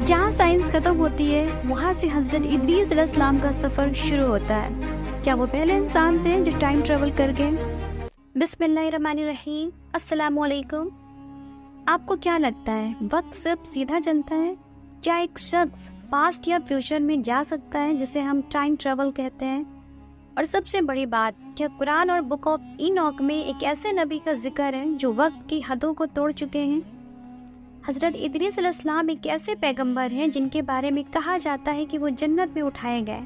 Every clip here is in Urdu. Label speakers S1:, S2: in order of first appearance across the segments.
S1: جہاں سائنس ختم ہوتی ہے وہاں سے حضرت ادریس علیہ السلام کا سفر شروع ہوتا ہے۔ کیا وہ پہلے انسان تھے جو ٹائم ٹریول کر گئے؟ بسم اللہ الرحمن الرحیم، السلام علیکم۔ آپ کو کیا لگتا ہے وقت صرف سیدھا چلتا ہے؟ کیا ایک شخص پاسٹ یا فیوچر میں جا سکتا ہے جسے ہم ٹائم ٹریول کہتے ہیں؟ اور سب سے بڑی بات، کیا قرآن اور بک آف اینوک میں ایک ایسے نبی کا ذکر ہے جو وقت کی حدوں کو توڑ چکے ہیں؟ حضرت ادریس علیہ السلام ایک ایسے پیغمبر ہیں جن کے بارے میں کہا جاتا ہے کہ وہ جنت میں اٹھائے گئے۔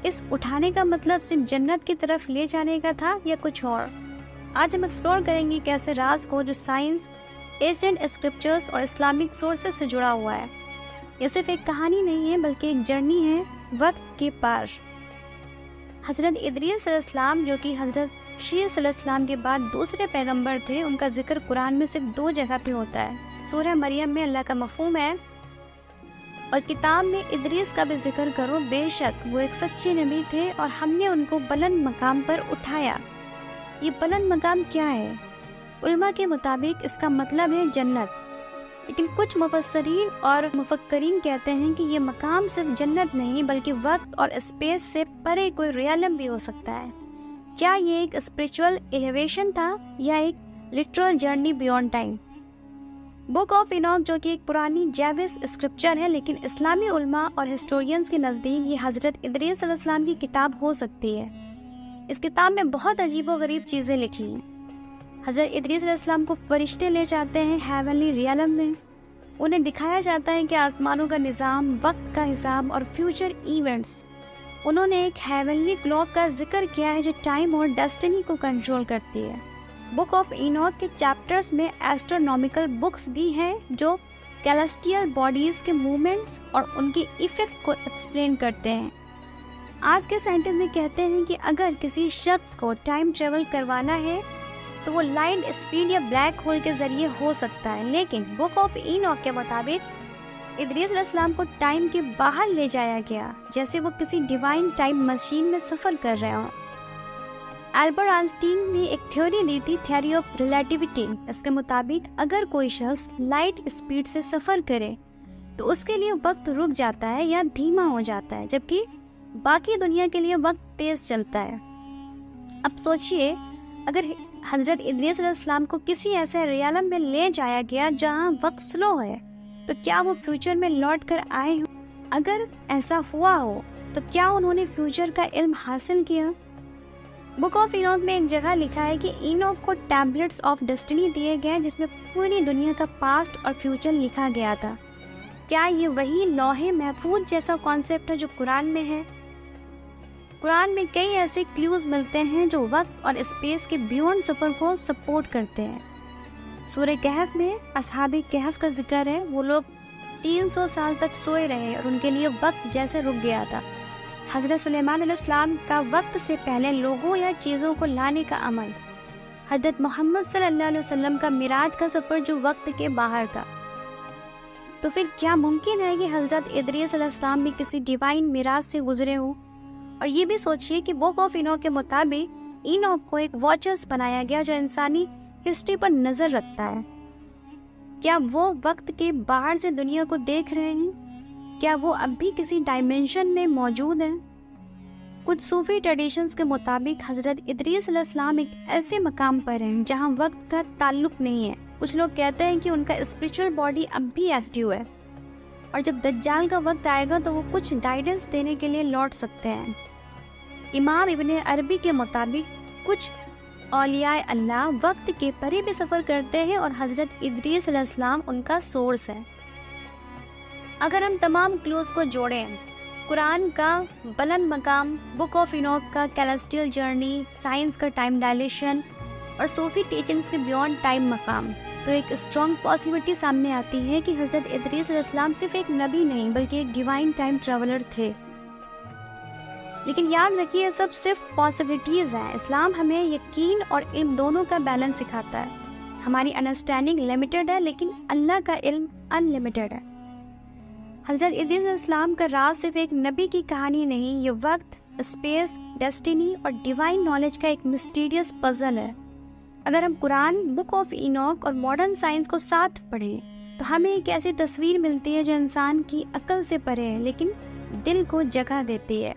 S1: اس اٹھانے کا مطلب صرف جنت کی طرف لے جانے کا تھا یا کچھ اور؟ آج ہم ایکسپلور کریں گے ایک ایسے راز کو جو سائنس، ایشینٹ اسکرپچرز اور اسلامک سورسز سے جڑا ہوا ہے۔ یہ صرف ایک کہانی نہیں ہے بلکہ ایک جرنی ہے وقت کے پار۔ حضرت ادریس علیہ السلام جو کہ حضرت شیس علیہ السلام کے بعد دوسرے پیغمبر تھے، ان کا ذکر قرآن میں صرف 2 جگہ پہ ہوتا ہے۔ سورہ مریم میں اللہ کا مفہوم ہے اور کتاب میں ادریس کا بھی ذکر کرو، بے شک وہ ایک سچے نبی تھے اور ہم نے ان کو بلند مقام پر اٹھایا۔ یہ بلند مقام کیا ہے؟ علماء کے مطابق اس کا مطلب ہے جنت، لیکن کچھ مفسرین اور مفکرین کہتے ہیں کہ یہ مقام صرف جنت نہیں بلکہ وقت اور اسپیس سے پرے کوئی ریالم بھی ہو سکتا ہے۔ کیا یہ ایک اسپریچول ایلیویشن تھا یا ایک literal journey beyond time? Book of Enoch جو کہ ایک پرانی جیوس اسکرپچر ہے، لیکن اسلامی علماء اور ہسٹورینز کے نزدیک یہ حضرت ادریس علیہ السلام کی کتاب ہو سکتی ہے۔ اس کتاب میں بہت عجیب و غریب چیزیں لکھی ہیں۔ حضرت ادریس علیہ السلام کو فرشتے لے جاتے ہیں ہیونلی ریالم میں۔ انہیں دکھایا جاتا ہے کہ آسمانوں کا نظام، وقت کا حساب اور فیوچر ایونٹس۔ انہوں نے ایک ہیونلی کلاک کا ذکر کیا ہے جو ٹائم اور ڈیسٹنی کو کنٹرول کرتی ہے۔ بک آف اینوک کے چیپٹرز میں ایسٹرونومیکل بکس بھی ہیں جو کیلسٹیل باڈیز کے موومنٹس اور ان کے ایفیکٹ کو ایکسپلین کرتے ہیں۔ آج کے سائنٹسٹ بھی کہتے ہیں کہ اگر کسی شخص کو ٹائم ٹریول کروانا ہے تو وہ لائٹ اسپیڈ یا بلیک ہول کے ذریعے ہو سکتا ہے، لیکن بک آف اینوک کے مطابق ادریس علیہ السلام کو ٹائم کے باہر لے جایا گیا، جیسے وہ کسی ڈیوائن ٹائم مشین میں سفر کر رہے ہوں۔ البرٹ آئنسٹین نے ایک تھیوری دی تھی، تھیوری آف ریلیٹیوٹی۔ اس کے مطابق اگر کوئی شخص لائٹ اسپیڈ سے سفر کرے تو اس کے لیے وقت رک جاتا ہے یا دھیما ہو جاتا ہے، جبکہ باقی دنیا کے لیے وقت تیز چلتا ہے۔ اب سوچئے، اگر حضرت ادریس علیہ السلام کو کسی ایسے ریالم میں لے جایا گیا جہاں وقت سلو ہے، تو کیا وہ فیوچر میں لوٹ کر آئے ہوں؟ اگر ایسا ہوا ہو تو کیا انہوں نے فیوچر کا علم حاصل کیا؟ بک آف اینوک میں ایک جگہ لکھا ہے کہ اینوک کو ٹیبلٹس آف ڈیسٹنی دیے گئے جس میں پوری دنیا کا پاسٹ اور فیوچر لکھا گیا تھا۔ کیا یہ وہی لوح محفوظ جیسا کانسیپٹ ہے جو قرآن میں ہے؟ قرآن میں کئی ایسے کلیوز ملتے ہیں جو وقت اور اسپیس کے بیونڈ سفر کو سپورٹ کرتے ہیں۔ سورہ کہف میں اصحاب کہف کا ذکر ہے۔ وہ لوگ 300 سال تک سوئے رہے اور ان کے لیے وقت جیسے رک گیا تھا۔ حضرت سلیمان علیہ السلام کا وقت سے پہلے لوگوں یا چیزوں کو لانے کا عمل۔ حضرت محمد صلی اللہ علیہ وسلم کا معراج کا سفر جو وقت کے باہر تھا۔ تو پھر کیا ممکن ہے کہ حضرت ادریس علیہ السلام بھی کسی ڈیوائن معراج سے گزرے ہوں؟ اور یہ بھی سوچئے کہ بک آف اینوک کے مطابق اینوک کو ایک واچرز بنایا گیا جو انسانی ہسٹری پر نظر رکھتا ہے۔ کیا وہ وقت کے باہر سے دنیا کو دیکھ رہے ہیں؟ کیا وہ اب بھی کسی ڈائمینشن میں موجود ہیں؟ کچھ صوفی ٹریڈیشنز کے مطابق حضرت ادریس علیہ السلام ایک ایسے مقام پر ہیں جہاں وقت کا تعلق نہیں ہے۔ کچھ لوگ کہتے ہیں کہ ان کا اسپریچول باڈی اب بھی ایکٹیو ہے اور جب دجال کا وقت آئے گا تو وہ کچھ گائیڈنس دینے کے لیے لوٹ سکتے ہیں۔ امام ابن عربی کے مطابق کچھ اولیاء اللہ وقت کے پرے بھی سفر کرتے ہیں اور حضرت ادریس علیہ السلام ان کا سورس ہے۔ اگر ہم تمام کلوز کو جوڑیں، قرآن کا بلند مقام، بک آف اینوک کا کیلسٹیل جرنی، سائنس کا ٹائم ڈائلیشن اور صوفی ٹیچنگز کے بیونڈ ٹائم مقام، تو ایک اسٹرانگ پاسبلٹی سامنے آتی ہے کہ حضرت ادریس علیہ السلام صرف ایک نبی نہیں بلکہ ایک ڈیوائن ٹائم ٹریولر تھے۔ لیکن یاد رکھیے، سب صرف پاسبلٹیز ہیں۔ اسلام ہمیں یقین اور علم دونوں کا بیلنس سکھاتا ہے۔ ہماری انڈرسٹینڈنگ لمیٹڈ ہے لیکن اللہ کا علم ان لمیٹڈ ہے۔ حضرت ادریس علیہ السلام کا راز صرف ایک نبی کی کہانی نہیں، یہ وقت، اسپیس، ڈیسٹینی اور ڈیوائن نالج کا ایک مسٹیریس پزل ہے۔ اگر ہم قرآن، بک آف اینوک اور ماڈرن سائنس کو ساتھ پڑھیں تو ہمیں ایک ایسی تصویر ملتی ہے جو انسان کی عقل سے پرے ہے لیکن دل کو جگہ دیتی ہے۔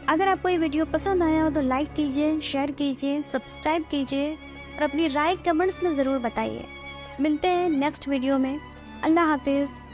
S1: اگر آپ کو یہ ویڈیو پسند آیا ہو تو لائک کیجیے، شیئر کیجیے، سبسکرائب کیجیے اور اپنی رائے کمنٹس میں ضرور بتائیے۔ ملتے ہیں نیکسٹ ویڈیو میں۔ اللہ حافظ۔